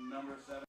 number 7.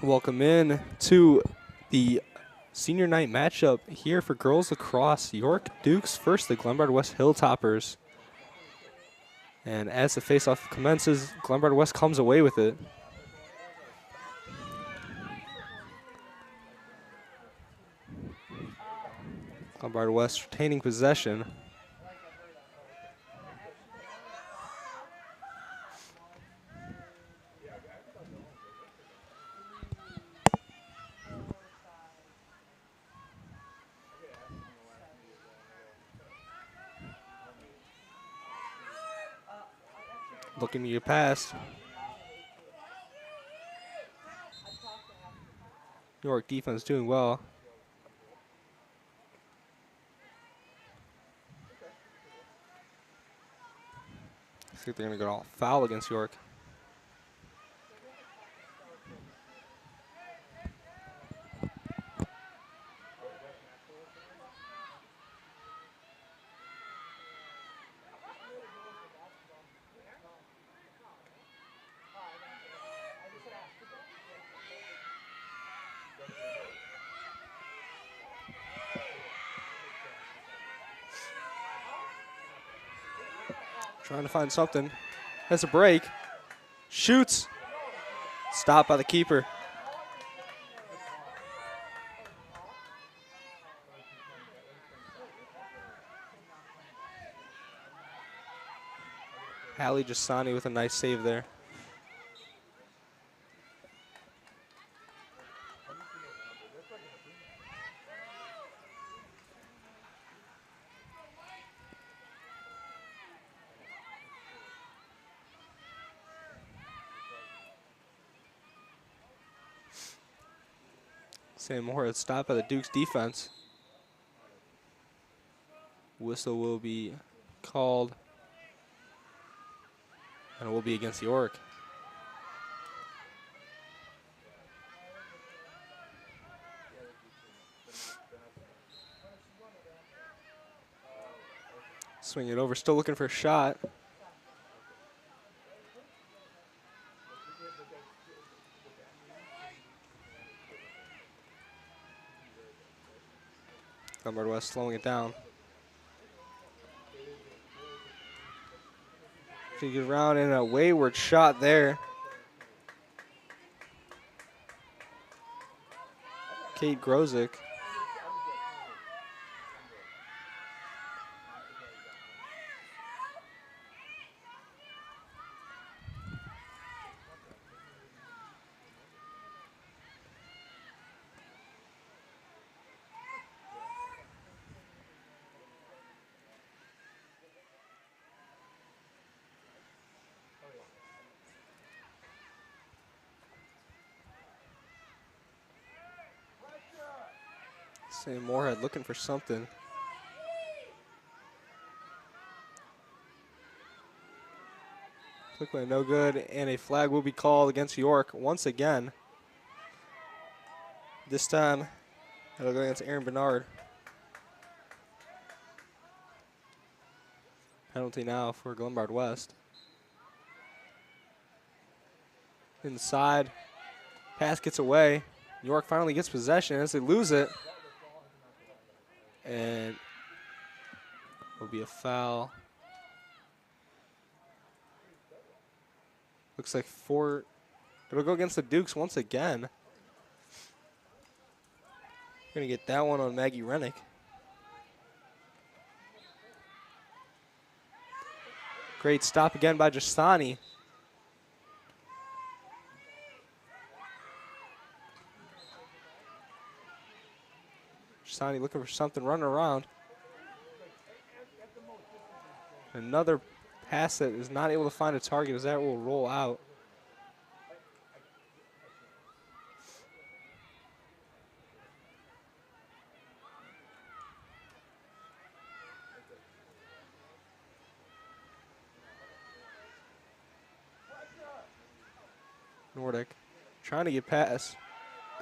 Welcome in to the senior night matchup here for girls lacrosse. York Dukes first, the Glenbard West Hilltoppers. And as the faceoff commences, Glenbard West comes away with it. Glenbard West retaining possession. Looking to get past. York defense doing well. Looks like they're going to go all foul against York. Trying to find something. Has a break. Shoots. Stopped by the keeper. Hallie Jasani with a nice save there. Sam Moore had stopped by the Dukes defense. Whistle will be called. And it will be against York. Swing it over, still looking for a shot. Glenbard West slowing it down. Figure around in a wayward shot there. Kate Grozick. Sam Moorhead looking for something. Quickly, no good, and a flag will be called against York once again. This time, it'll go against Aaron Bernard. Penalty now for Glenbard West. Inside, pass gets away. York finally gets possession as they lose it. And it'll be a foul. Looks like 4. It'll go against the Dukes once again. Gonna get that one on Maggie Rennick. Great stop again by Jasani. Jasani looking for something, running around. Another pass that is not able to find a target as that will roll out. Nordic trying to get past.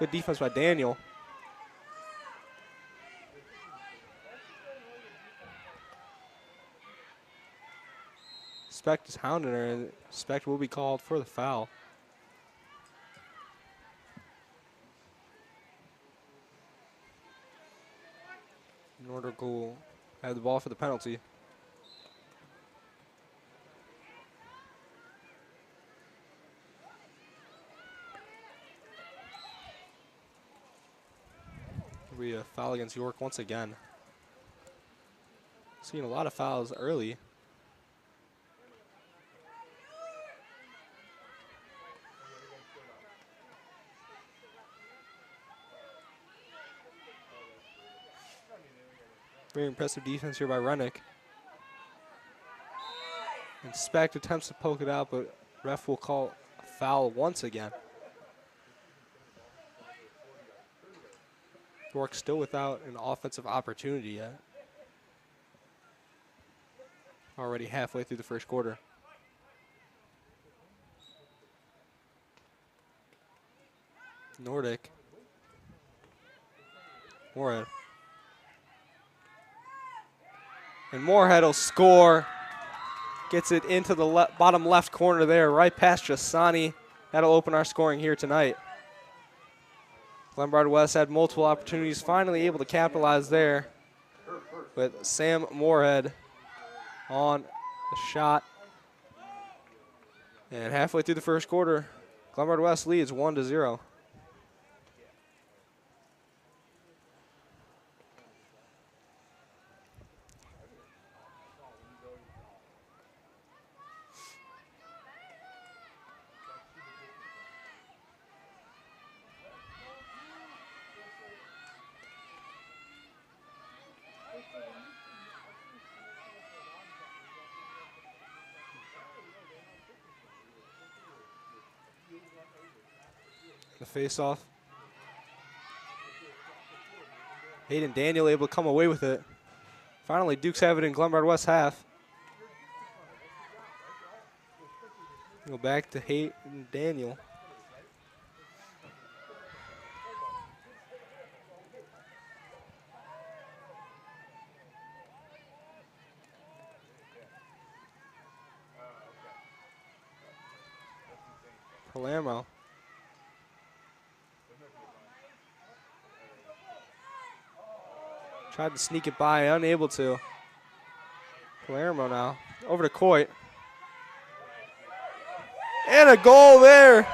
Good defense by Daniel. Specht is hounding her, and Specht will be called for the foul. Nordic will have the ball for the penalty. We a foul against York once again. Seeing a lot of fouls early. Very impressive defense here by Rennick. And Specht attempts to poke it out, but ref will call a foul once again. York still without an offensive opportunity yet. Already halfway through the first quarter. Nordic. Moorhead. And Moorhead will score. Gets it into the bottom left corner there, right past Jasani. That'll open our scoring here tonight. Glenbard West had multiple opportunities, finally able to capitalize there with Sam Moorhead on the shot. And halfway through the first quarter, Glenbard West leads 1-0. The face-off. Hayden Daniel able to come away with it. Finally, Dukes have it in Glenbard West half. Go back to Hayden Daniel. Palermo. Tried to sneak it by, unable to. Palermo now. Over to Coit. And a goal there.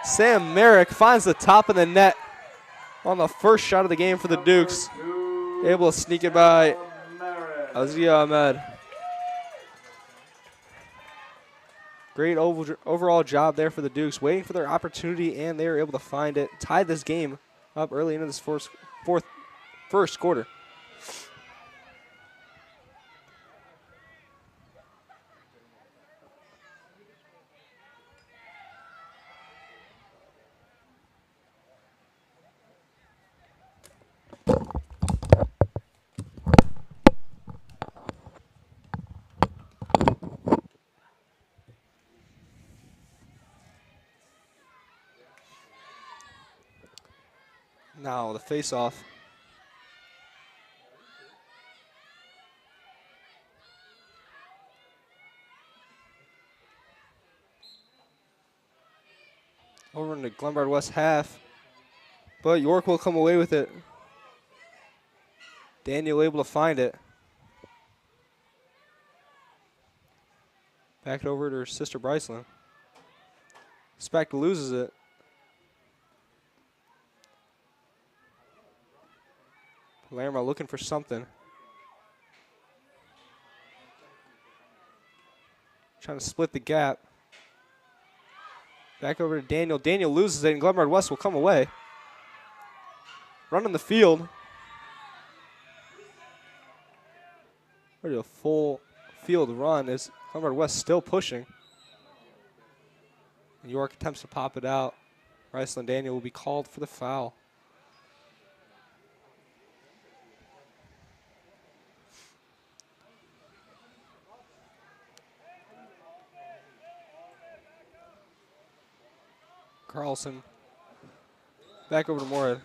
Sam Merrick finds the top of the net on the first shot of the game for the Dukes. Able to sneak it by Azia Ahmed. Great overall job there for the Dukes, waiting for their opportunity, and they were able to find it. Tied this game up early into this first quarter. Now the face-off. Over in the Glenbard West half. But York will come away with it. Daniel able to find it. Back it over to her sister Bryceland. Speck loses it. Palermo looking for something. Trying to split the gap. Back over to Daniel. Daniel loses it, and Glenbard West will come away. Running the field. Ready a full field run is Glenbard West still pushing. York attempts to pop it out. Riceland Daniel will be called for the foul. Carlson back over to Moorhead.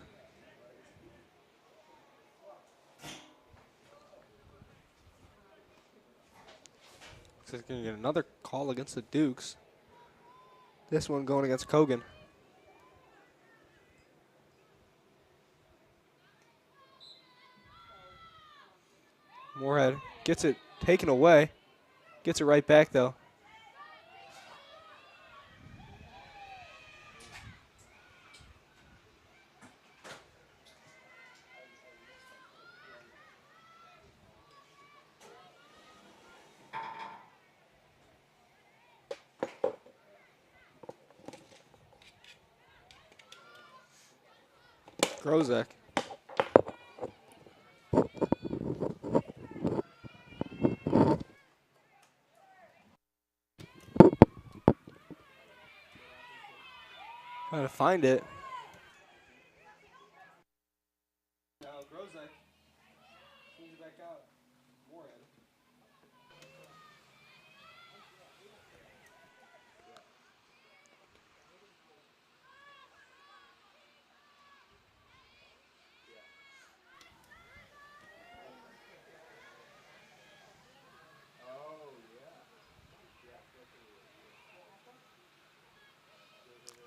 Looks like going to get another call against the Dukes. This one going against Kogan. Moorhead gets it taken away. Gets it right back though. Grozek. Trying to find it. Now Grozek pulls it back out. Moorhead.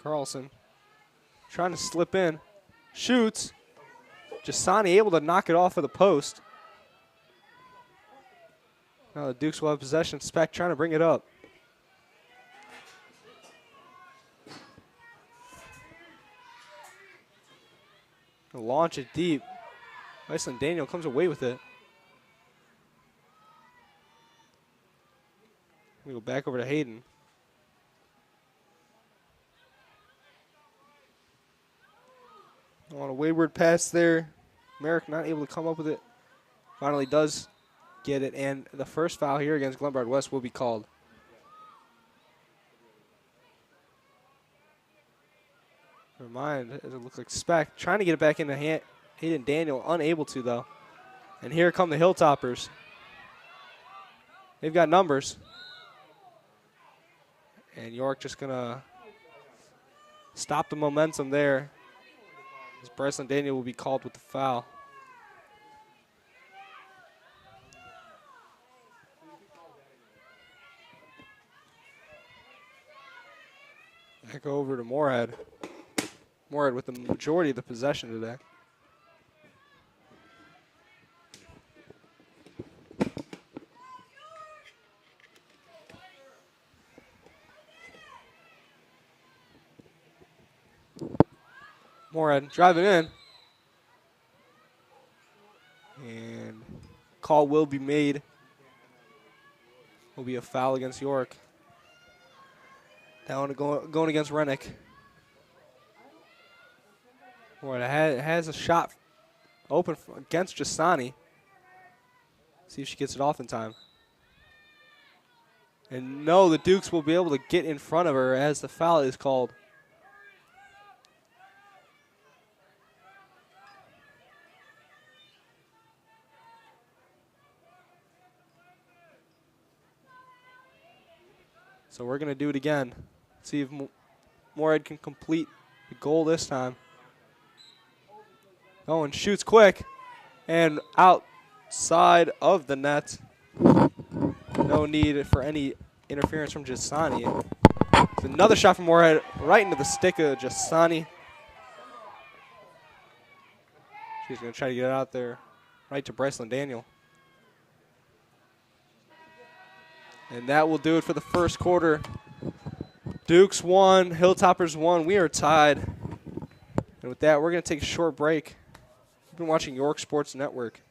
Carlson trying to slip in, shoots. Jasani able to knock it off of the post. Now the Dukes will have possession. Speck trying to bring it up. Launch it deep. Iceland Daniel comes away with it. We go back over to Hayden. On a wayward pass there. Merrick not able to come up with it. Finally does get it, and the first foul here against Glenbard West will be called. Never mind, it looks like Speck trying to get it back into Hayden Daniel, unable to though. And here come the Hilltoppers. They've got numbers. And York just gonna stop the momentum there. As Bryceland Daniel will be called with the foul. Back over to Moorhead. Moorhead with the majority of the possession today. Moorhead driving in. And call will be made. Will be a foul against York. That one going against Rennick. Moorhead has a shot open against Jasani. See if she gets it off in time. And no, the Dukes will be able to get in front of her as the foul is called. So we're going to do it again. See if Moorhead can complete the goal this time. Owen shoots quick and outside of the net. No need for any interference from Jasani. Another shot from Moorhead right into the stick of Jasani. She's going to try to get it out there right to Brycelyn Daniel. And that will do it for the first quarter. Dukes 1, Hilltoppers 1. We are tied. And with that, we're going to take a short break. You've been watching York Sports Network.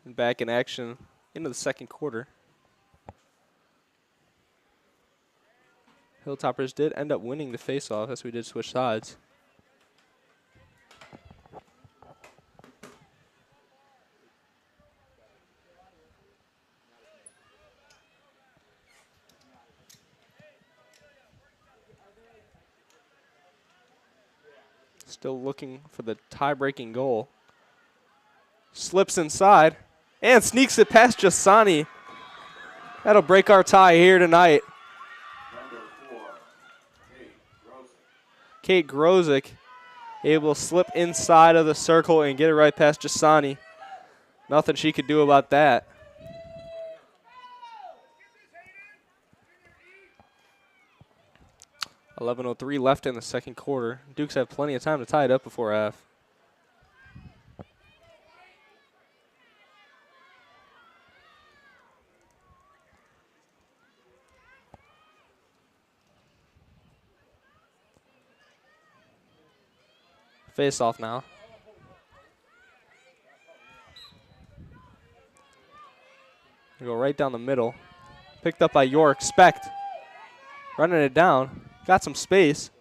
And back in action into the second quarter. Hilltoppers did end up winning the faceoff as we did switch sides. Still looking for the tie-breaking goal. Slips inside and sneaks it past Jasani. That'll break our tie here tonight. Kate Grozick able to slip inside of the circle and get it right past Jasani. Nothing she could do about that. .11:03 left in the second quarter. Dukes have plenty of time to tie it up before half. Face off now. They go right down the middle. Picked up by York. Specht running it down. Got some space.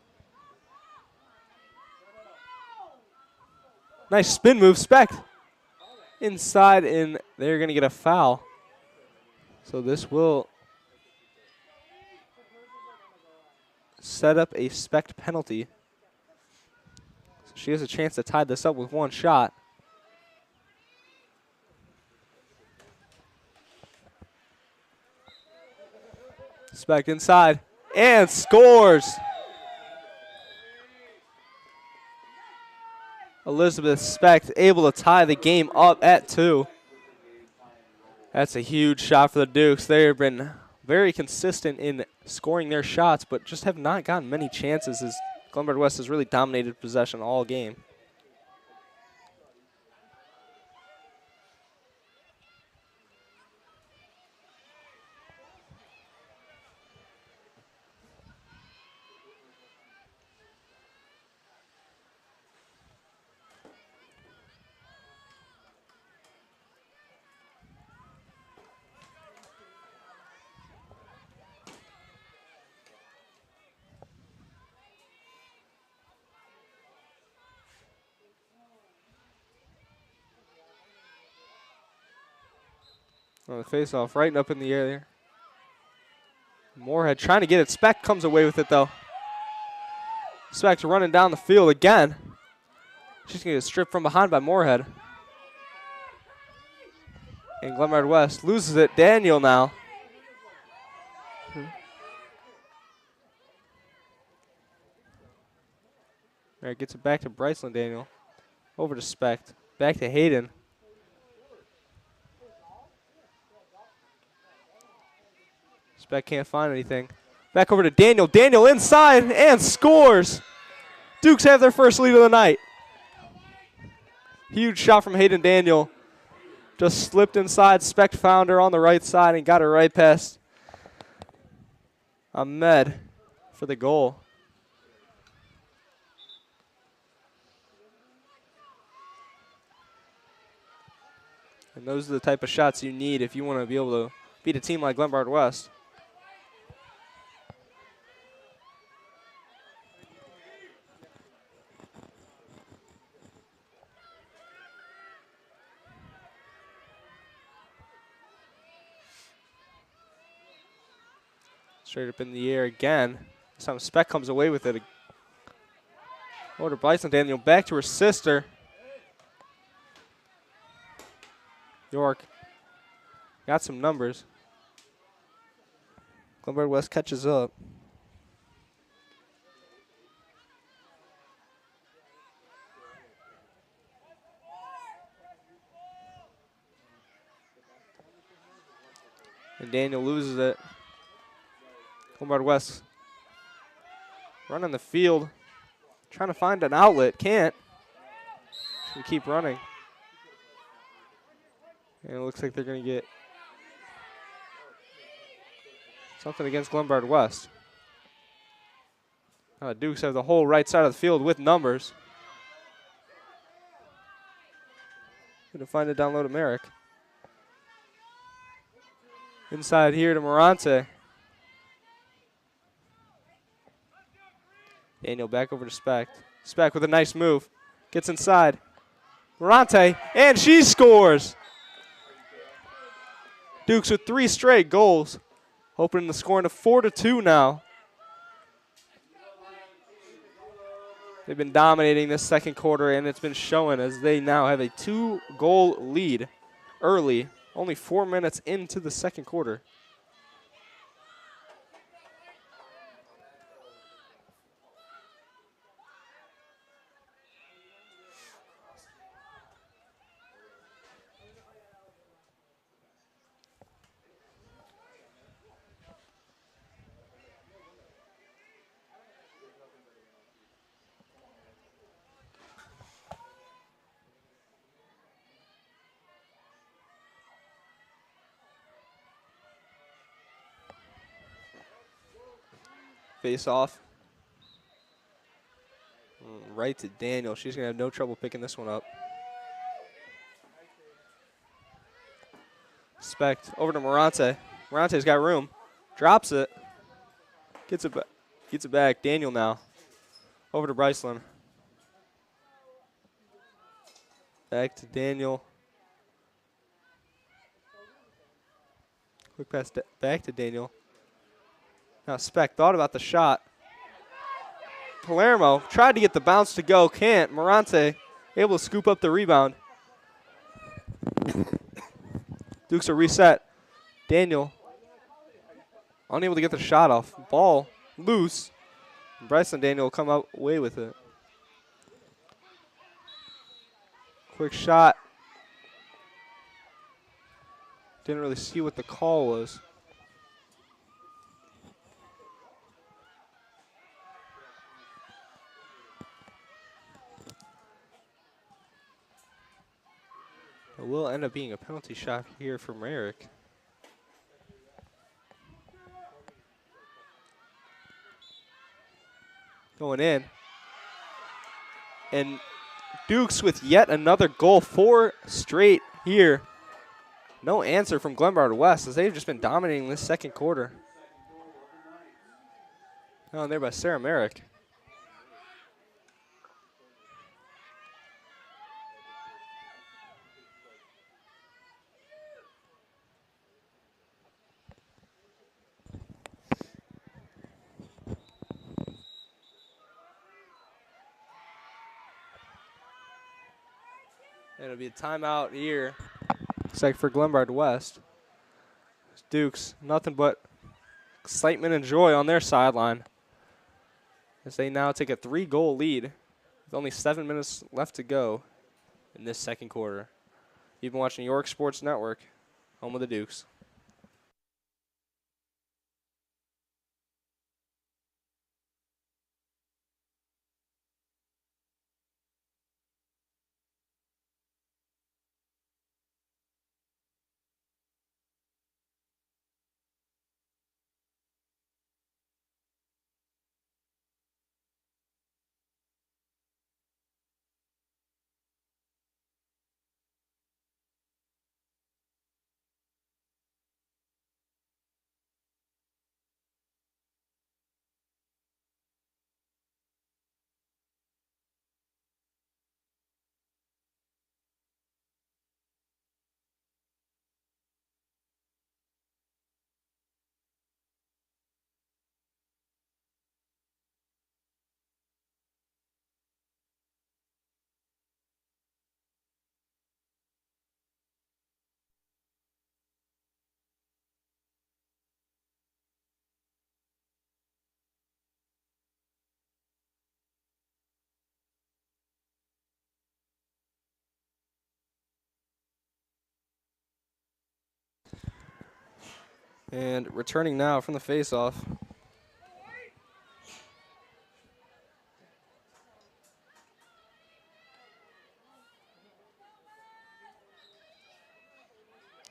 Nice spin move, Specht. Inside, and they're going to get a foul. So this will set up a spec penalty. So she has a chance to tie this up with one shot. Speck inside and scores. Elizabeth Speck able to tie the game up at 2. That's a huge shot for the Dukes. They've been very consistent in scoring their shots, but just have not gotten many chances as Glenbard West has really dominated possession all game. On the face-off, right up in the air there. Moorhead trying to get it. Speck comes away with it, though. Speck's running down the field again. She's going to get stripped from behind by Moorhead. And Glenbard West loses it. Daniel now. All right, gets it back to Bryceland Daniel. Over to Speck. Back to Hayden. Speck can't find anything. Back over to Daniel. Daniel inside and scores. Dukes have their first lead of the night. Huge shot from Hayden Daniel. Just slipped inside. Speck found her on the right side and got her right past Ahmed for the goal. And those are the type of shots you need if you want to be able to beat a team like Glenbard West. Straight up in the air again. This time Speck comes away with it. Over to Bryceland Daniel, back to her sister. York got some numbers. Glenbard West catches up. And Daniel loses it. Glenbard West running the field, trying to find an outlet. Can't. We keep running. And it looks like they're going to get something against Glenbard West. Dukes have the whole right side of the field with numbers. Going to find it down low to Merrick. Inside here to Morante. Daniel back over to Speck. Speck with a nice move. Gets inside. Morante, and she scores. Dukes with 3 straight goals. Opening the scoring to 4-2 now. They've been dominating this second quarter, and it's been showing as they now have a 2-goal lead early, only 4 minutes into the second quarter. Face off. Right to Daniel. She's going to have no trouble picking this one up. Speck over to Morante. Morante's got room. Drops it. Gets it back. Daniel now. Over to Bryceland. Back to Daniel. Quick pass back to Daniel. Now Speck thought about the shot. Palermo tried to get the bounce to go, can't. Morante able to scoop up the rebound. Dukes are reset. Daniel unable to get the shot off. Ball loose. Bryson Daniel will come out away with it. Quick shot. Didn't really see what the call was. It will end up being a penalty shot here from Merrick. Going in. And Dukes with yet another goal, 4 straight here. No answer from Glenbard West as they've just been dominating this second quarter. Oh, and there by Sarah Merrick. It'll be a timeout here. Looks like for Glenbard West. Dukes, nothing but excitement and joy on their sideline as they now take a 3-goal lead with only 7 minutes left to go in this second quarter. You've been watching York Sports Network, home of the Dukes. And returning now from the faceoff.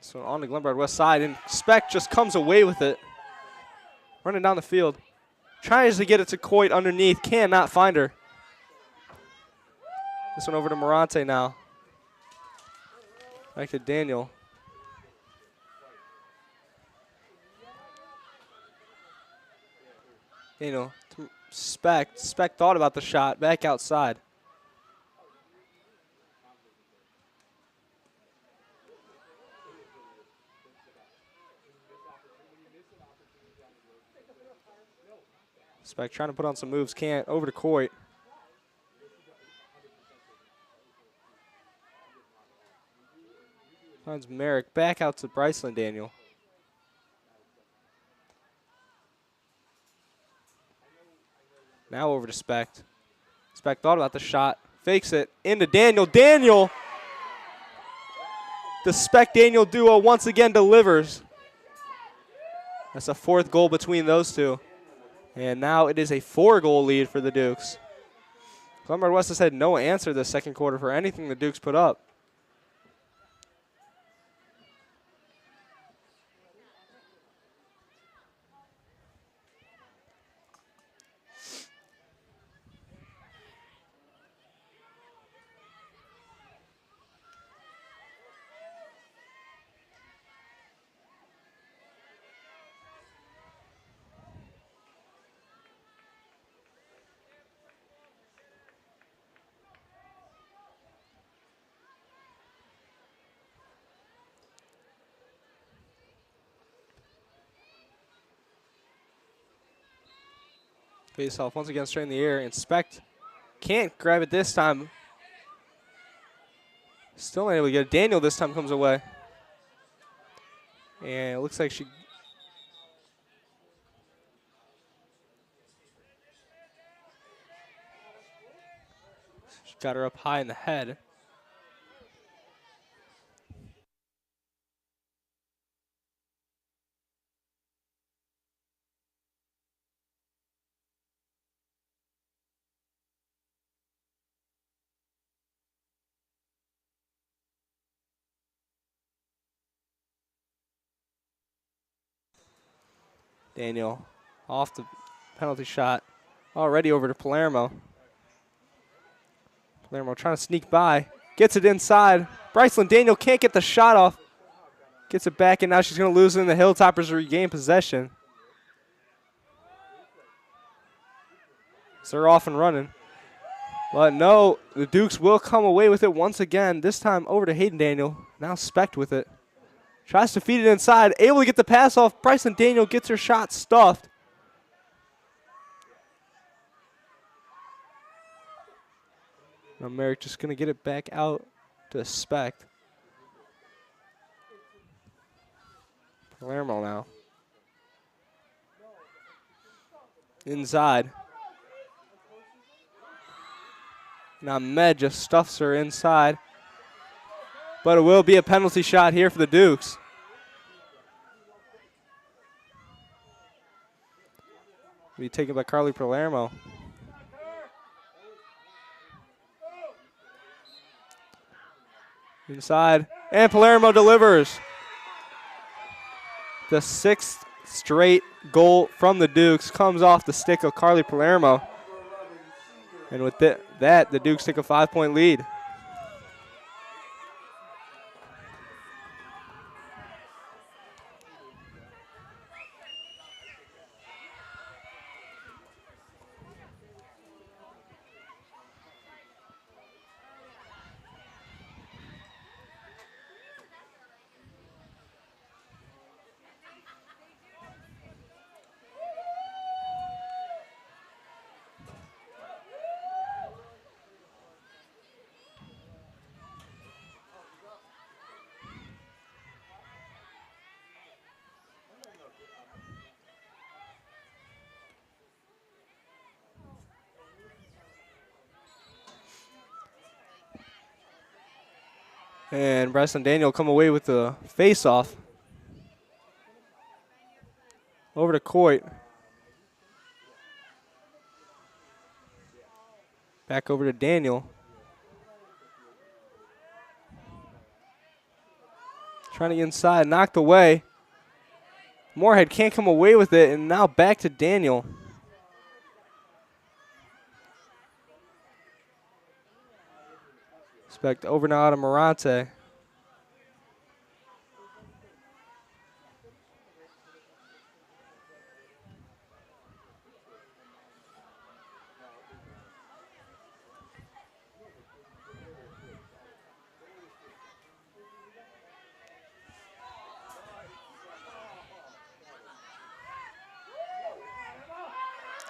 So on the Glenbard West side, and Speck just comes away with it. Running down the field. Tries to get it to Coit underneath, cannot find her. This one over to Morante now. Back to Daniel. Daniel to Speck. Speck thought about the shot, back outside. Speck trying to put on some moves, can't. Over to Coit. Finds Merrick, back out to Bryceland Daniel. Now over to Speck. Speck thought about the shot, fakes it, into Daniel. Daniel! The Speck-Daniel duo once again delivers. That's a 4th goal between those two. And now it is a 4-goal lead for the Dukes. Glenbard West has had no answer this second quarter for anything the Dukes put up. Face off once again straight in the air. Inspect. Can't grab it this time. Still not able to get it. Daniel this time comes away. And it looks like she got her up high in the head. Daniel off the penalty shot. Already over to Palermo. Palermo trying to sneak by. Gets it inside. Bryceland Daniel can't get the shot off. Gets it back, and now she's going to lose it, and the Hilltoppers regain possession. So they're off and running. But no, the Dukes will come away with it once again. This time over to Hayden Daniel. Now Specht with it. Tries to feed it inside. Able to get the pass off. Bryceland Daniel gets her shot stuffed. Now Merrick just going to get it back out to Specht. Palermo now. Inside. Now Med just stuffs her inside. But it will be a penalty shot here for the Dukes. Be taken by Carly Palermo. Inside, and Palermo delivers. The 6th straight goal from the Dukes comes off the stick of Carly Palermo. And with that, the Dukes take a 5-point lead. And Bryceland Daniel come away with the face-off. Over to Coit. Back over to Daniel. Trying to get inside, knocked away. Moorhead can't come away with it, and now back to Daniel. Specht over now to Morante.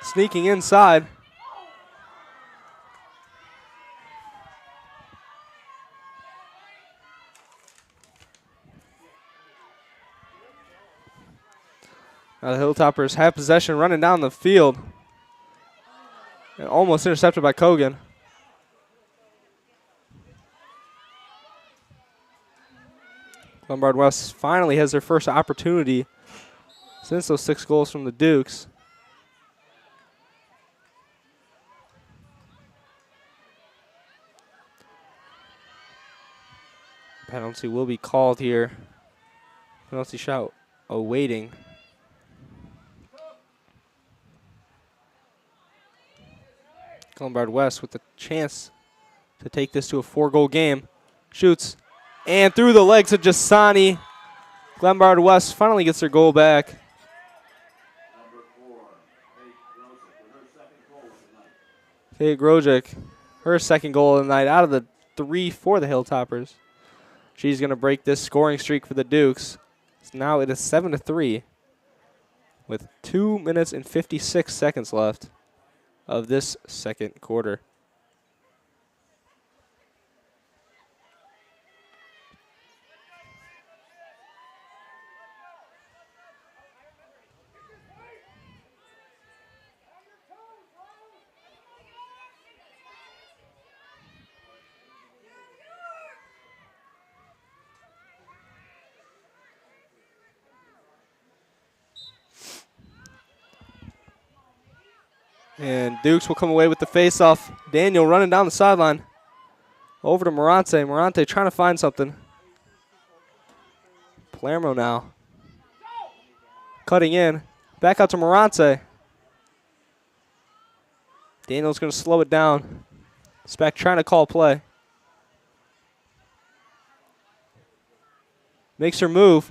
Sneaking inside. Now the Hilltoppers have possession running down the field. And almost intercepted by Kogan. Glenbard West finally has their first opportunity since those 6 goals from the Dukes. Penalty will be called here. Penalty shot awaiting. Glenbard West with the chance to take this to a 4-goal game. Shoots. And through the legs of Jasani. Glenbard West finally gets their goal back. Kate Grojic, her second goal of the night out of the 3 for the Hilltoppers. She's going to break this scoring streak for the Dukes. So now it is 7-3 with 2 minutes and 56 seconds left. of this second quarter. And Dukes will come away with the face-off. Daniel running down the sideline. Over to Morante. Morante trying to find something. Palermo now. Cutting in. Back out to Morante. Daniel's going to slow it down. Speck trying to call play. Makes her move.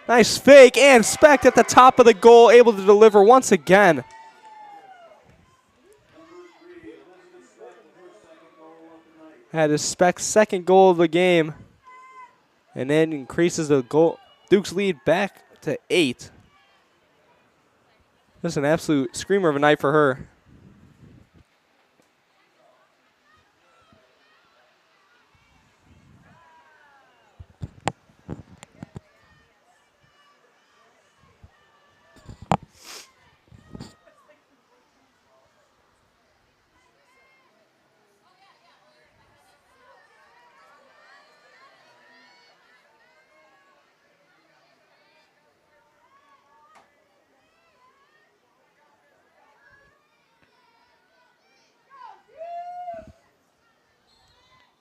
Nice fake, and Speck at the top of the goal, able to deliver once again. That is Speck's second goal of the game. And then increases the goal Duke's lead back to 8. This is an absolute screamer of a night for her.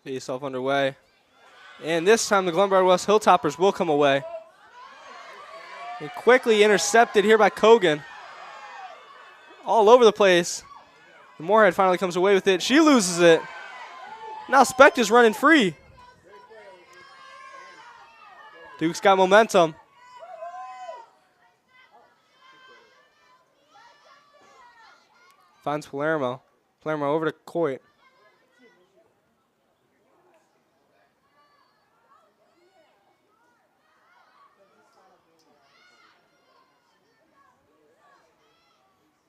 Face-off underway. And this time the Glenbard West Hilltoppers will come away. And quickly intercepted here by Kogan. All over the place. And Moorhead finally comes away with it. She loses it. Now Speck is running free. Duke's got momentum. Finds Palermo. Palermo over to Coit.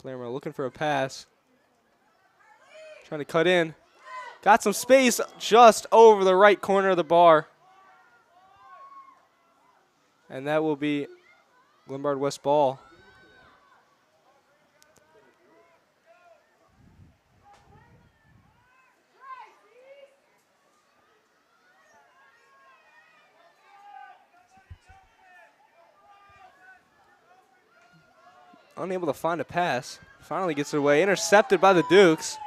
Palermo looking for a pass. Trying to cut in. Got some space just over the right corner of the bar. And that will be Glenbard West ball. Unable to find a pass. Finally gets it away. Intercepted by the Dukes.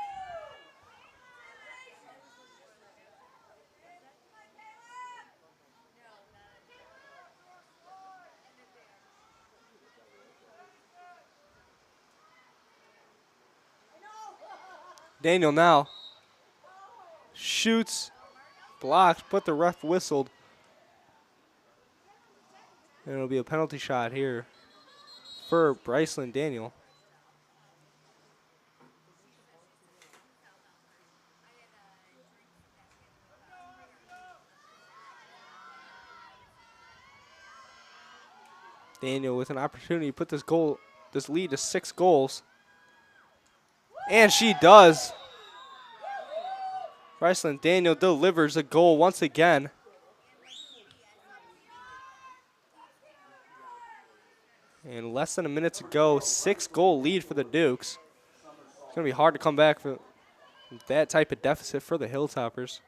Daniel now shoots, blocked, but the ref whistled. And it'll be a penalty shot here for Bryceland Daniel. Daniel with an opportunity to put this lead to 6 goals. And she does. Bryceland Daniel delivers a goal once again. And less than a minute to go, 6-goal lead for the Dukes. It's going to be hard to come back from that type of deficit for the Hilltoppers.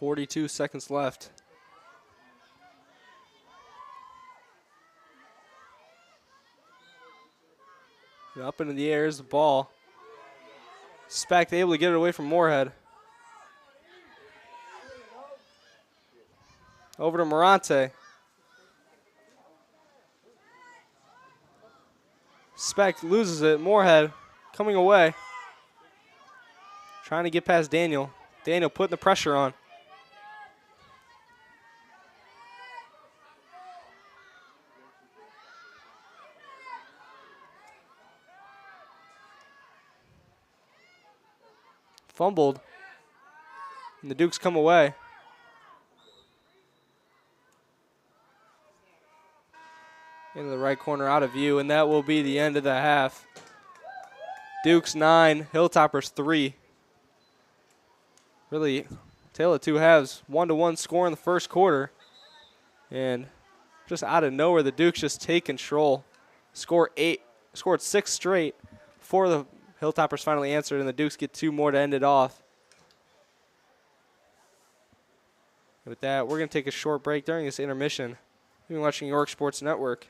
.42 seconds left. And up into the air is the ball. Speck able to get it away from Moorhead. Over to Morante. Speck loses it. Moorhead coming away. Trying to get past Daniel. Daniel putting the pressure on. fumbled. And the Dukes come away. Into the right corner, out of view, and that will be the end of the half. Dukes 9, Hilltoppers 3. Really, tale of two halves. 1-1 score in the first quarter. And just out of nowhere, the Dukes just take control. Scored 6 straight before the Hilltoppers finally answered, and the Dukes get 2 more to end it off. And with that, we're going to take a short break during this intermission. You've been watching York Sports Network.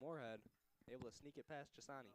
Moorhead able to sneak it past Jasani.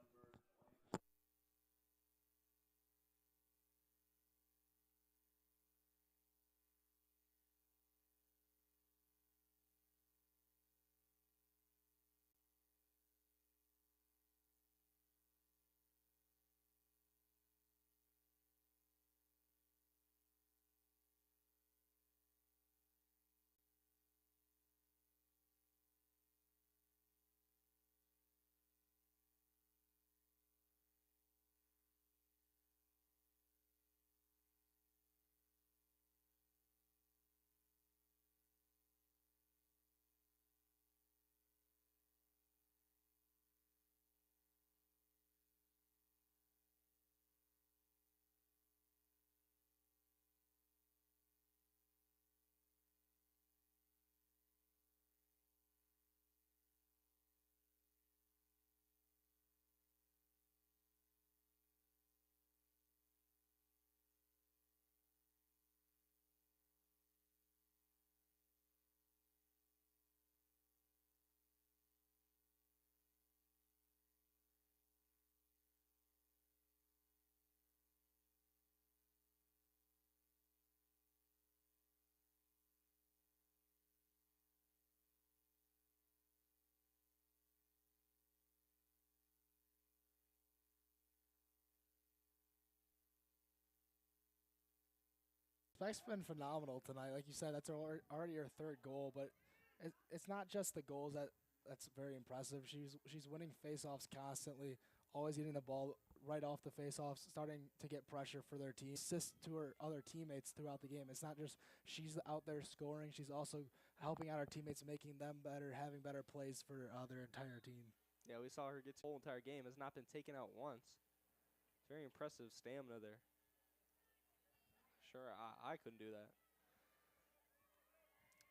Speck's been phenomenal tonight. Like you said, that's already her third goal, but it's not just the goals that's very impressive. She's winning faceoffs constantly, always getting the ball right off the faceoffs, starting to get pressure for their team, assist to her other teammates throughout the game. It's not just she's out there scoring; she's also helping out her teammates, making them better, having better plays for their entire team. Yeah, we saw her get the whole entire game. Has not been taken out once. Very impressive stamina there. Sure, I couldn't do that.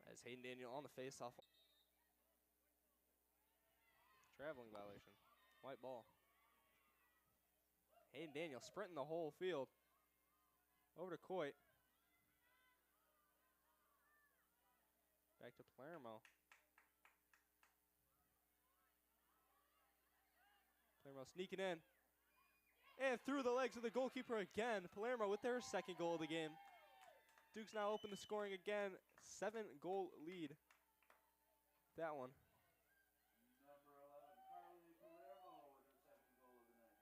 As Hayden Daniel on the faceoff. Traveling violation. White ball. Hayden Daniel sprinting the whole field. Over to Choi. Back to Palermo. Palermo sneaking in. And through the legs of the goalkeeper again. Palermo with their second goal of the game. Dukes now open the scoring again. 7-goal lead. That one. Number 11, Carly Palermo with her second goal of the night.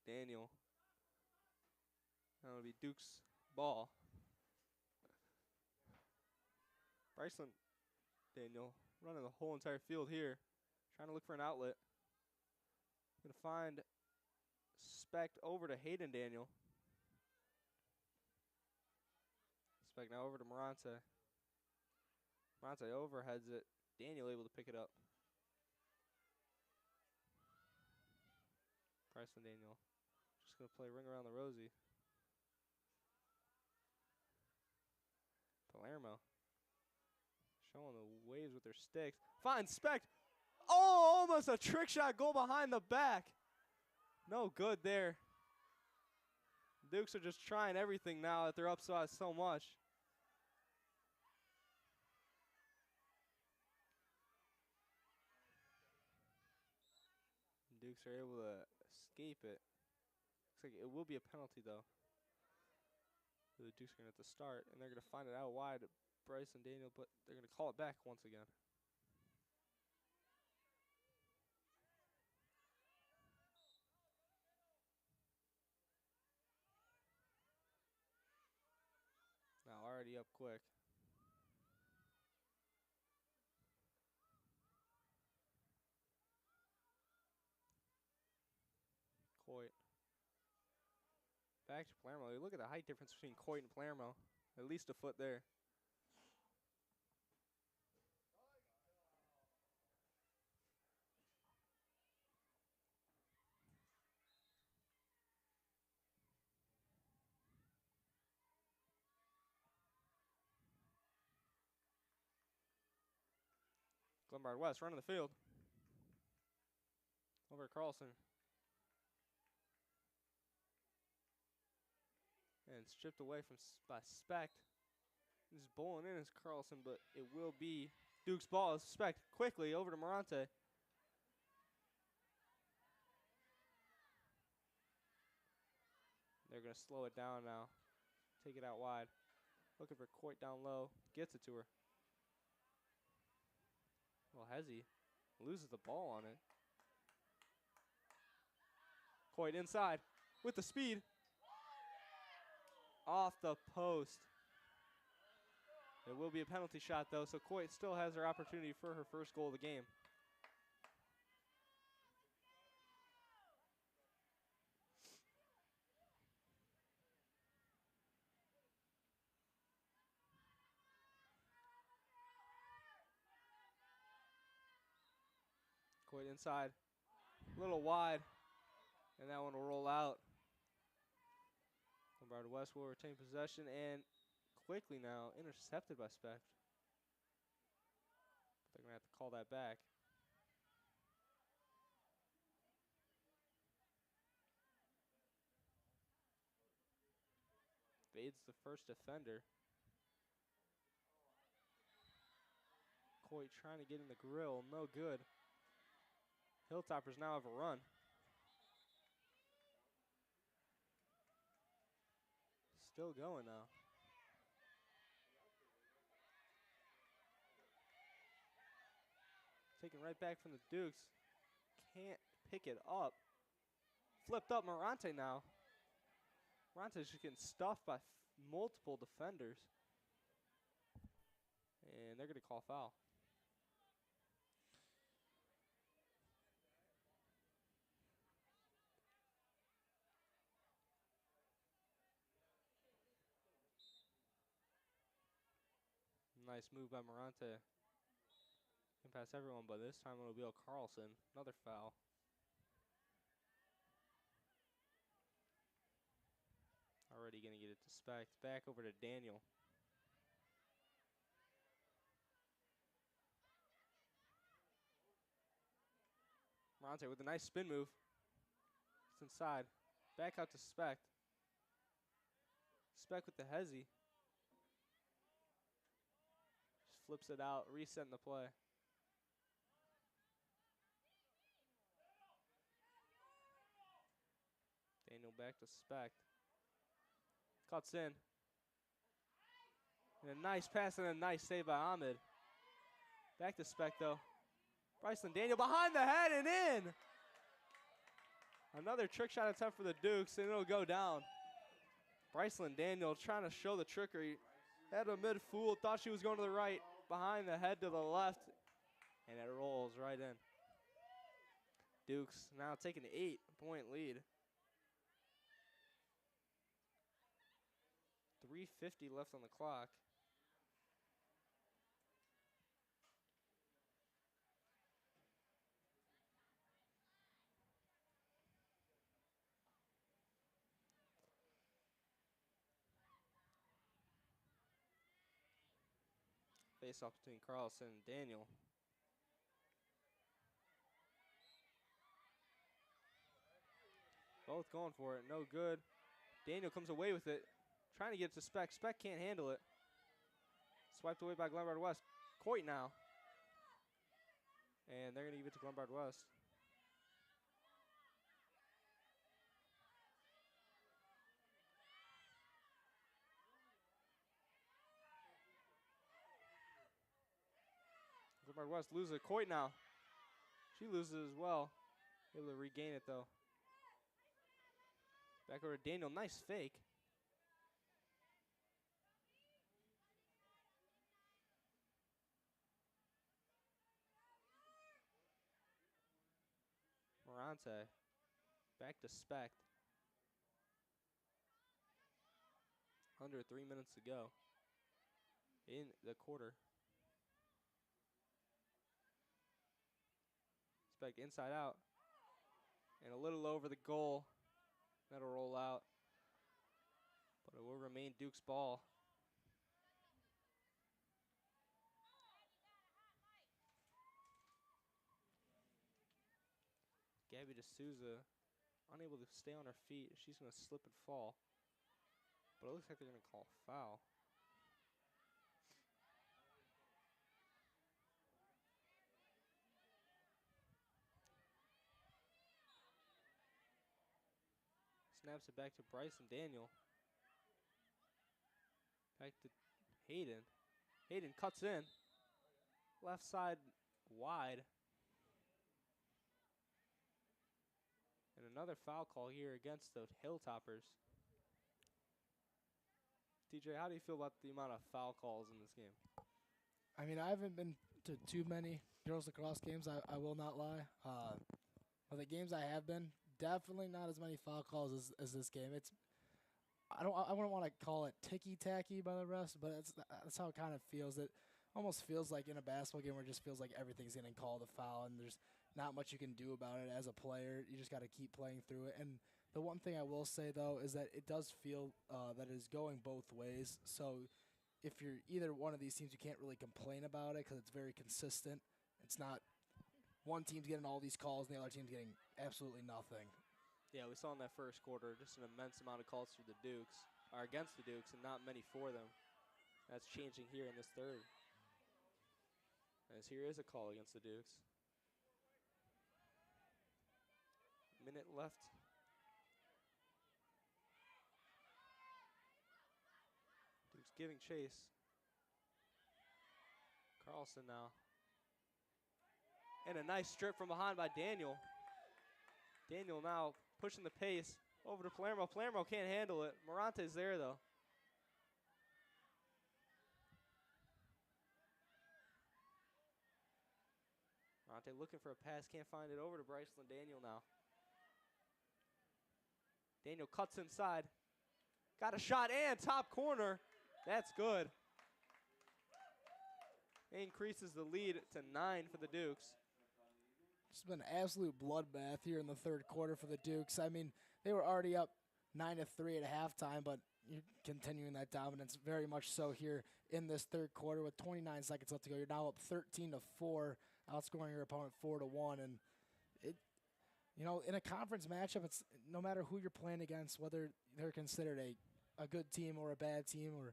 Daniel. That'll be Duke's ball. Bryson Daniel running the whole entire field here. Trying to look for an outlet. Going to find Specht over to Hayden Daniel. Specht now over to Morante. Morante overheads it. Daniel able to pick it up. Bryson Daniel just going to play ring around the rosy. Palermo showing the waves with their sticks. Finds Specht. Oh, almost a trick shot goal behind the back. No good there. Dukes are just trying everything now that they're up so much. Dukes are able to escape it. Looks like it will be a penalty, though. The Dukes are going to have to start, and they're going to find it out wide to Bryce and Daniel, but they're going to call it back once again. Now already up quick. Coit. Back to Palermo. You look at the height difference between Coit and Palermo. At least a foot there. Glenbard West running the field. Over to Carlson. And stripped away by Specht. This bowling in is Carlson, but it will be Duke's ball. As Specht quickly over to Morante. They're going to slow it down now. Take it out wide. Looking for Coit down low. Gets it to her. Well, Hezzy loses the ball on it. Coit inside with the speed. Off the post. It will be a penalty shot, though, so Coit still has her opportunity for her first goal of the game. Coit inside. A little wide. And that one will roll out. Glenbard West will retain possession and quickly now intercepted by Speck. But they're going to have to call that back. Fades the first defender. Choi trying to get in the grill, no good. Hilltoppers now have a run. Still going now. Taken right back from the Dukes. Can't pick it up. Flipped up Morante now. Morante's just getting stuffed by multiple defenders. And they're going to call foul. Nice move by Morante. Can pass everyone, but this time it'll be Carlson. Another foul. Already going to get it to Speck. Back over to Daniel. Morante with a nice spin move. It's inside. Back out to Speck. Speck with the hezzy. Just flips it out, resetting the play. Daniel back to Speck. Cuts in. And a nice pass and a nice save by Ahmed. Back to Speck though. Bryson Daniel behind the head and in. Another trick shot attempt for the Dukes and it'll go down. Bryson Daniel trying to show the trickery. Had a mid-fool, thought she was going to the right. Behind the head to the left. And it rolls right in. Dukes now taking an 8-point lead. 3:50 left on the clock. Face off between Carlson and Daniel. Both going for it, no good. Daniel comes away with it. Trying to get it to Speck. Speck can't handle it. Swiped away by Glenbard West. Coit now. And they're going to give it to Glenbard West. Glenbard West loses it. Coit now. She loses as well. Able to regain it though. Back over to Daniel. Nice fake. Morante. Back to Speck. Under 3 minutes to go in the quarter. Speck inside out. And a little over the goal. That'll roll out. But it will remain Duke's ball. Gabby D'Souza unable to stay on her feet. She's going to slip and fall. But it looks like they're going to call foul. Snaps it back to Bryson Daniel. Back to Hayden. Hayden cuts in. Left side wide. And another foul call here against the Hilltoppers. TJ, how do you feel about the amount of foul calls in this game? I mean, I haven't been to too many girls lacrosse games, I will not lie. But the games I have been, definitely not as many foul calls as this game. It's I wouldn't want to call it ticky-tacky by the refs, but that's how it kind of feels. It almost feels like in a basketball game where it just feels like everything's getting called a foul and there's not much you can do about it as a player. You just got to keep playing through it. And The one thing I will say though is that it does feel that it is going both ways. So if you're either one of these teams, you can't really complain about it because it's very consistent. It's not one team's getting all these calls and the other team's getting absolutely nothing. Yeah, we saw in that first quarter just an immense amount of calls for the Dukes, or against the Dukes, and not many for them. That's changing here in this third. As here is a call against the Dukes. Minute left. Dukes giving chase. Carlson now. And a nice strip from behind by Daniel. Daniel now pushing the pace over to Palermo. Palermo can't handle it. Morante's there though. Morante looking for a pass, can't find it. Over to Bryceland Daniel now. Daniel cuts inside. Got a shot and top corner. That's good. Increases the lead to 9 for the Dukes. It's been an absolute bloodbath here in the third quarter for the Dukes. I mean, they were already up 9-3 at halftime, but you're continuing that dominance very much so here in this third quarter with 29 seconds left to go. You're now up 13-4, outscoring your opponent 4-1, and it, you know, in a conference matchup, it's no matter who you're playing against, whether they're considered a good team or a bad team or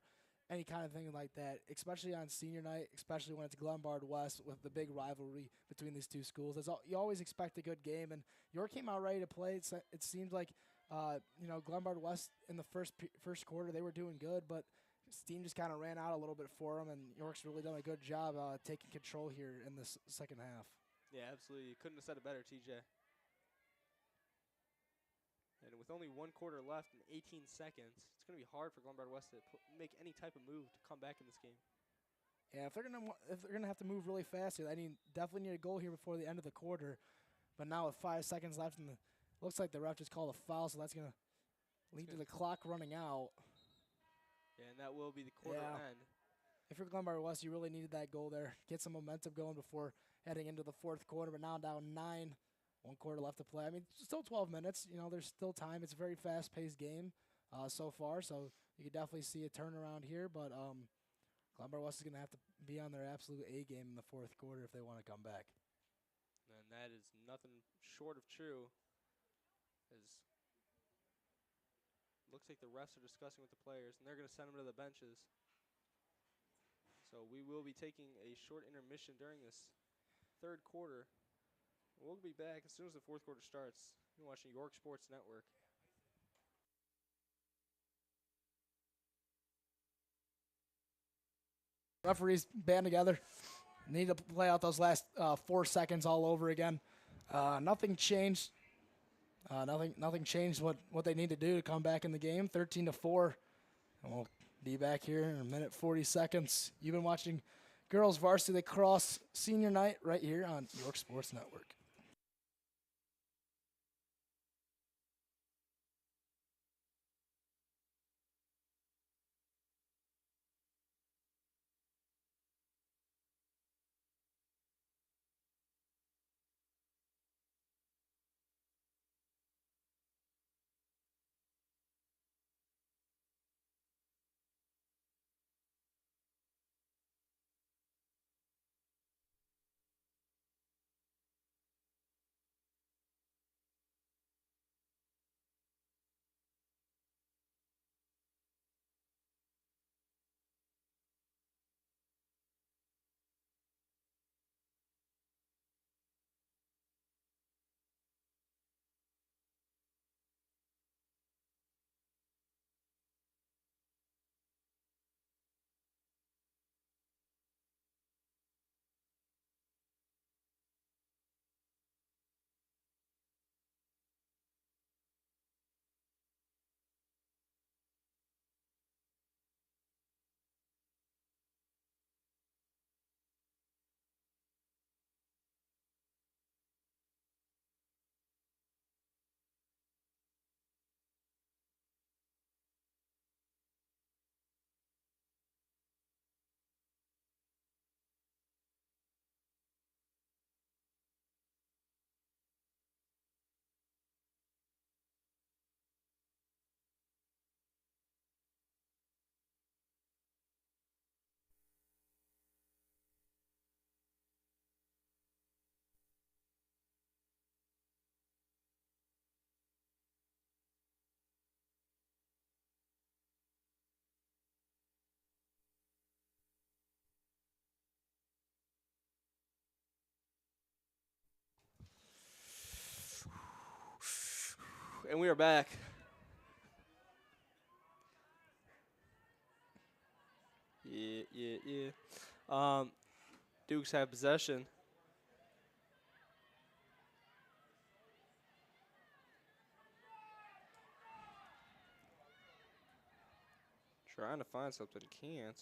any kind of thing like that, especially on senior night, especially when it's Glenbard West with the big rivalry between these two schools. You always expect a good game, and York came out ready to play. It seemed like, you know, Glenbard West in the first quarter, they were doing good, but steam just kind of ran out a little bit for them, and York's really done a good job taking control here in this second half. Yeah, absolutely. You couldn't have said it better, TJ. And with only 1 quarter left and 18 seconds, it's going to be hard for Glenbard West to make any type of move to come back in this game. Yeah, if they're gonna have to move really fast here, definitely need a goal here before the end of the quarter. But now with 5 seconds left, and looks like the ref just called a foul, so that's gonna lead to the clock running out. Yeah, and that will be the quarter end. If you're Glenbard West, you really needed that goal there. Get some momentum going before heading into the fourth quarter, but now down 9. 1 quarter left to play. I mean, still 12 minutes. You know, there's still time. It's a very fast-paced game so far, so you could definitely see a turnaround here. But Glenbard West is going to have to be on their absolute A game in the fourth quarter if they want to come back. And that is nothing short of true. As looks like the refs are discussing with the players, and they're going to send them to the benches. So we will be taking a short intermission during this third quarter. We'll be back as soon as the fourth quarter starts. You're watching York Sports Network. Referees band together. Need to play out those last 4 seconds all over again. Nothing changed. Nothing changed what they need to do to come back in the game. 13-4. And we'll be back here in a minute 40 seconds. You've been watching Girls Varsity Lacrosse Senior Night right here on York Sports Network. And we are back. Yeah. Dukes have possession. Trying to find something, can't.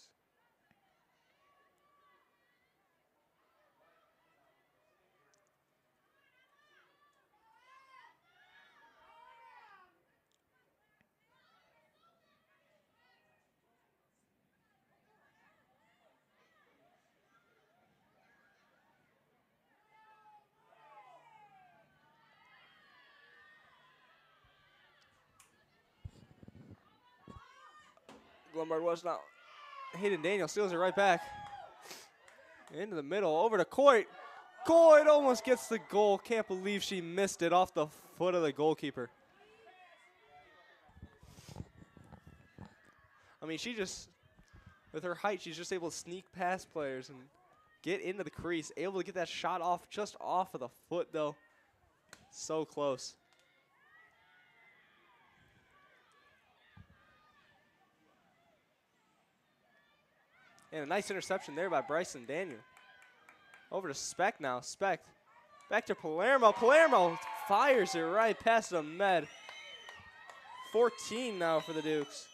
Glenbard West now. Hayden Daniel steals it right back. Into the middle, over to Coit. Coit almost gets the goal. Can't believe she missed it off the foot of the goalkeeper. I mean, she just, with her height, she's just able to sneak past players and get into the crease. Able to get that shot off, just off of the foot, though. So close. And a nice interception there by Bryson Daniel. Over to Speck now. Speck back to Palermo. Palermo fires it right past the med. 14 now for the Dukes.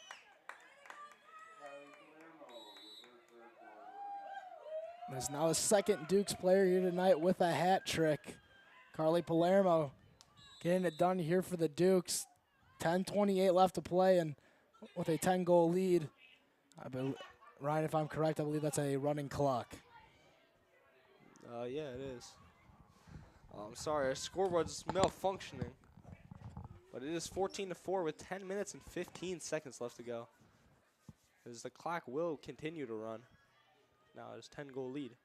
There's now a second Dukes player here tonight with a hat trick. Carly Palermo getting it done here for the Dukes. 10:28 left to play, and with a 10-goal lead. Ryan, if I'm correct, I believe that's a running clock. Yeah, it is. I'm sorry, our scoreboard's malfunctioning. But it is 14-4 with 10 minutes and 15 seconds left to go. As the clock will continue to run. Now it's 10-goal lead.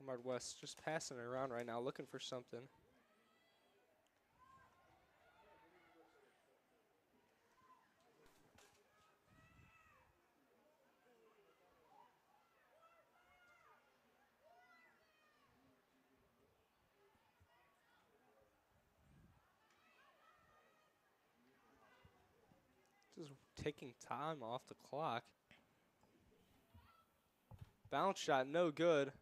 Glenbard West just passing it around right now, looking for something. Just taking time off the clock. Bounce shot, no good.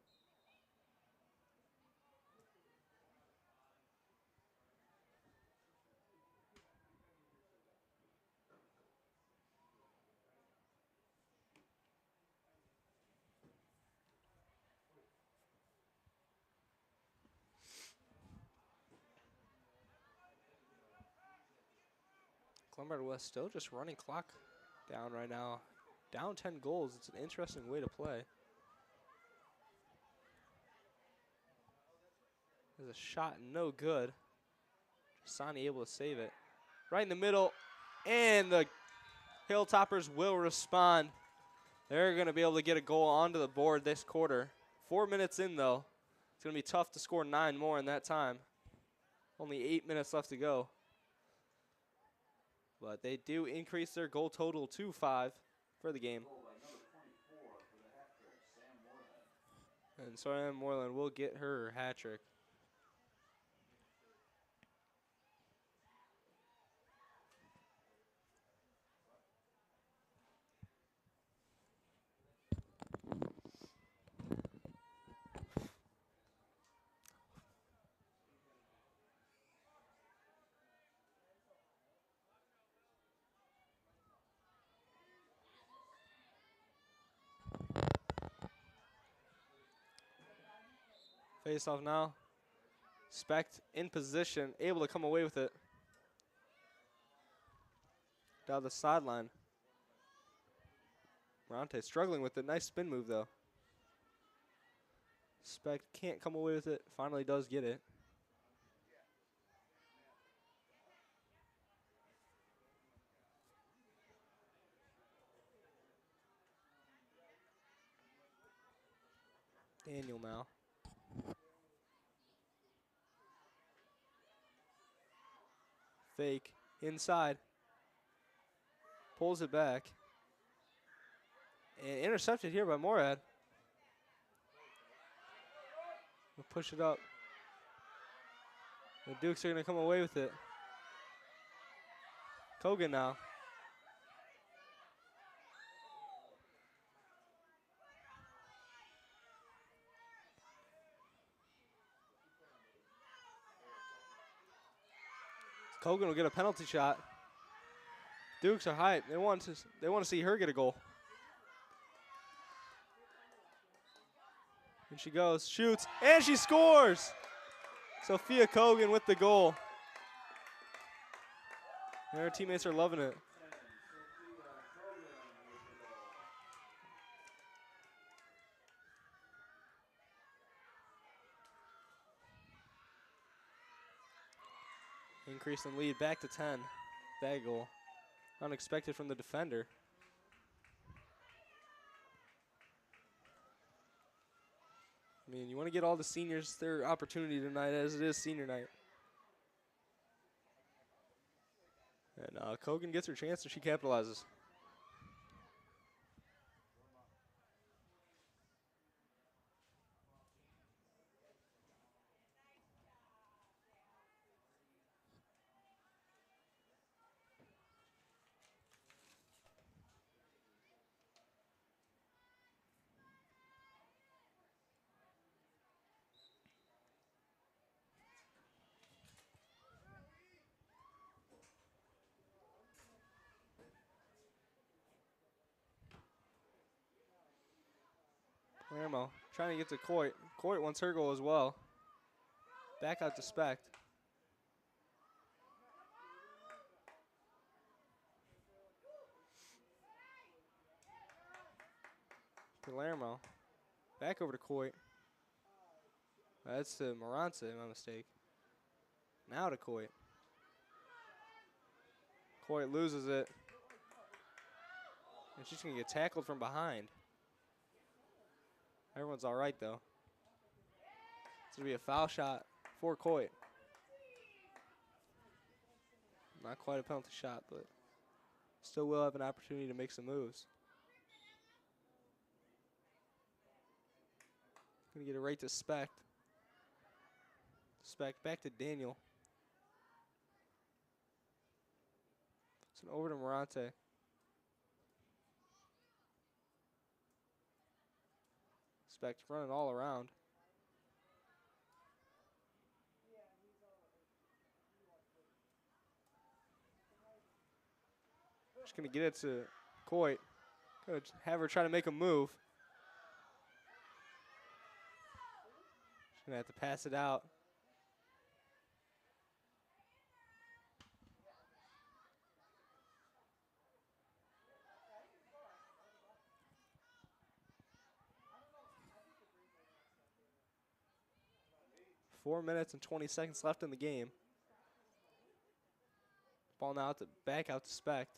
Glenbard West still just running clock down right now. Down 10 goals. It's an interesting way to play. There's a shot, no good. Sani able to save it. Right in the middle, and the Hilltoppers will respond. They're going to be able to get a goal onto the board this quarter. 4 minutes in, though. It's going to be tough to score 9 more in that time. Only 8 minutes left to go. But they do increase their goal total to 5 for the game. And Soren Moreland will get her hat trick. Face off now. Specht in position, able to come away with it. Down the sideline. Morante struggling with it. Nice spin move, though. Speck can't come away with it. Finally does get it. Daniel now. Fake. Inside. Pulls it back. And intercepted here by Morad. We'll push it up. The Dukes are going to come away with it. Kogan now. Kogan will get a penalty shot. Dukes are hyped. They want to see her get a goal. And she goes, shoots, and she scores! Sophia Kogan with the goal. And her teammates are loving it. Increase in lead back to 10. That goal. Unexpected from the defender. I mean, you want to get all the seniors their opportunity tonight as it is senior night. And Kogan gets her chance and she capitalizes. Palermo trying to get to Coit. Coit wants her goal as well. Back out to Specht. Palermo. Back over to Coit. That's to Morante, my mistake. Now to Coit. Coit loses it. And she's going to get tackled from behind. Everyone's all right, though. It's going to be a foul shot for Coit. Not quite a penalty shot, but still will have an opportunity to make some moves. Going to get it right to Specht. Specht back to Daniel. So over to Morante. Specht running all around. Just going to get it to Coit. Going to have her try to make a move. She's going to have to pass it out. Four minutes and 20 seconds left in the game. Ball now back out to Specht.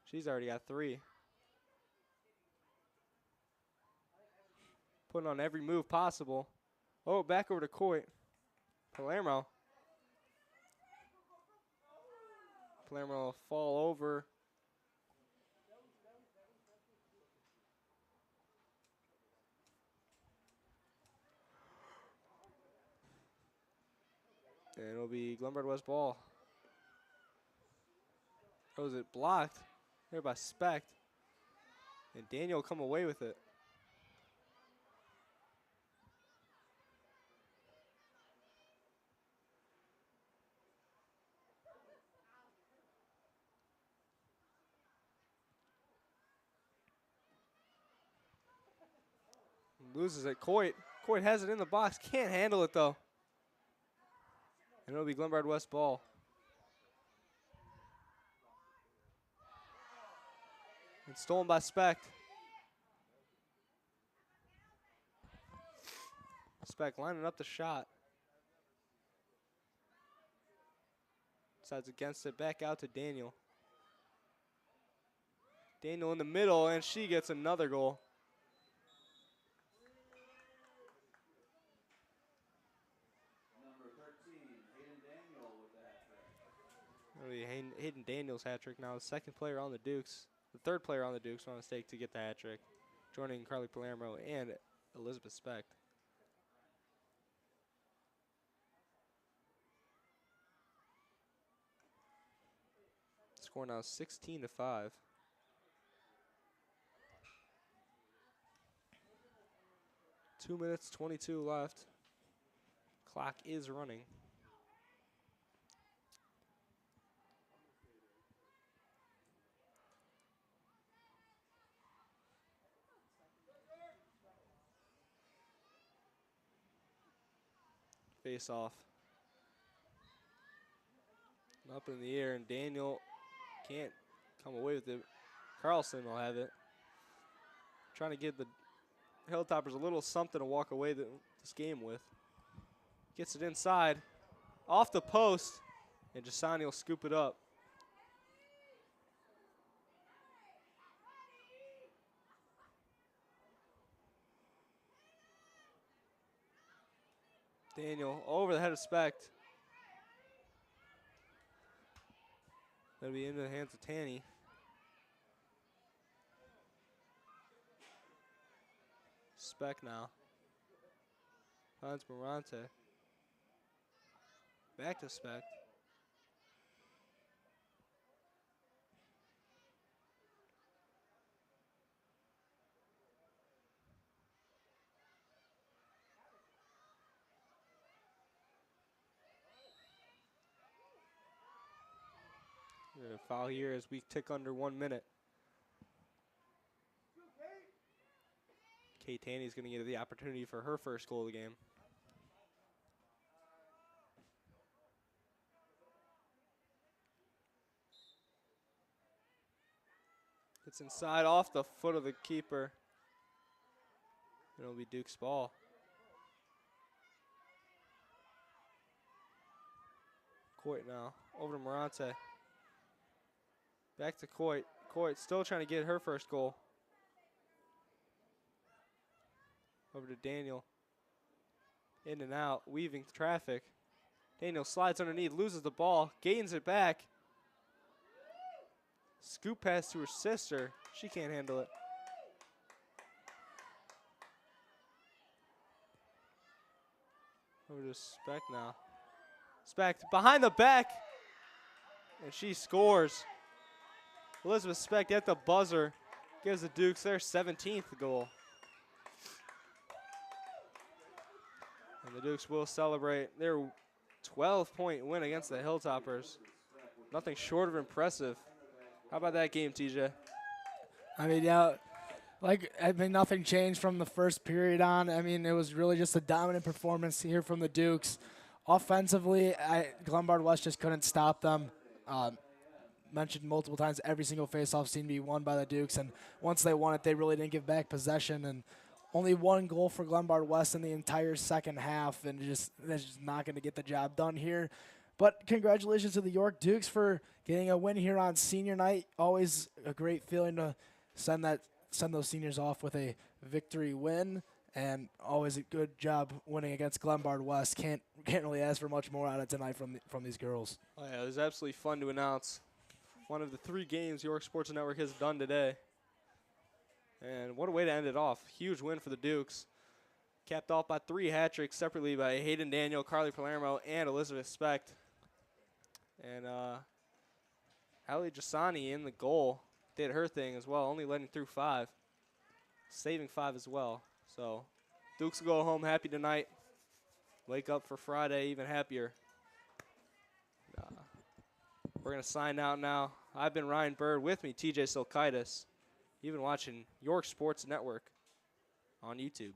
She's already got 3. Putting on every move possible. Oh, back over to Coit. Palermo. Palermo will fall over. And it'll be Glenbard West ball. Oh, is it blocked there by Specht? And Daniel will come away with it. Loses it. Coit. Coit has it in the box. Can't handle it, though. And it'll be Glenbard West ball. It's stolen by Specht. Speck lining up the shot. Decides against it. Back out to Daniel. Daniel in the middle, and she gets another goal. Number 13, Hayden Daniel with the hat trick. Really Hayden Daniels hat trick now. The second player on the Dukes. The third player on the Dukes, my mistake, to get the hat trick. Joining Carly Palermo and Elizabeth Specht. Score now 16-5. Two minutes, 22 left. Clock is running. Face off. Up in the air, and Daniel can't come away with it. Carlson will have it. Trying to give the Hilltoppers a little something to walk away this game with. Gets it inside, off the post, and Jasani will scoop it up. Daniel over the head of Specht. That'll be into the hands of Tanny. Speck now. Finds Morante. Back to Specht. A foul here as we tick under 1 minute. Kate Tanny's going to get the opportunity for her first goal of the game. It's inside off the foot of the keeper. It'll be Duke's ball. Coit now, over to Morante. Back to Coit. Coit still trying to get her first goal. Over to Daniel. In and out, weaving traffic. Daniel slides underneath, loses the ball, gains it back. Scoop pass to her sister. She can't handle it. Over to Speck now. Speck behind the back. And she scores. Elizabeth Speck at the buzzer gives the Dukes their 17th goal. And the Dukes will celebrate their 12-point win against the Hilltoppers. Nothing short of impressive. How about that game, TJ? I mean, yeah, nothing changed from the first period on. I mean, it was really just a dominant performance here from the Dukes. Offensively, Glenbard West just couldn't stop them. Mentioned multiple times, every single faceoff seemed to be won by the Dukes, and once they won it, they really didn't give back possession. And only one goal for Glenbard West in the entire second half, and that's just not going to get the job done here. But congratulations to the York Dukes for getting a win here on senior night. Always a great feeling to send those seniors off with a victory win, and always a good job winning against Glenbard West. Can't really ask for much more out of tonight from these girls. Oh yeah, it was absolutely fun to announce one of the 3 games York Sports Network has done today. And what a way to end it off. Huge win for the Dukes. Capped off by 3 hat tricks separately by Hayden Daniel, Carly Palermo, and Elizabeth Specht. And Hallie Jasani in the goal did her thing as well, only letting through 5. Saving 5 as well. So Dukes will go home happy tonight. Wake up for Friday even happier. We're going to sign out now. I've been Ryan Byrd. With me, TJ Silkaitis. You've been watching York Sports Network on YouTube.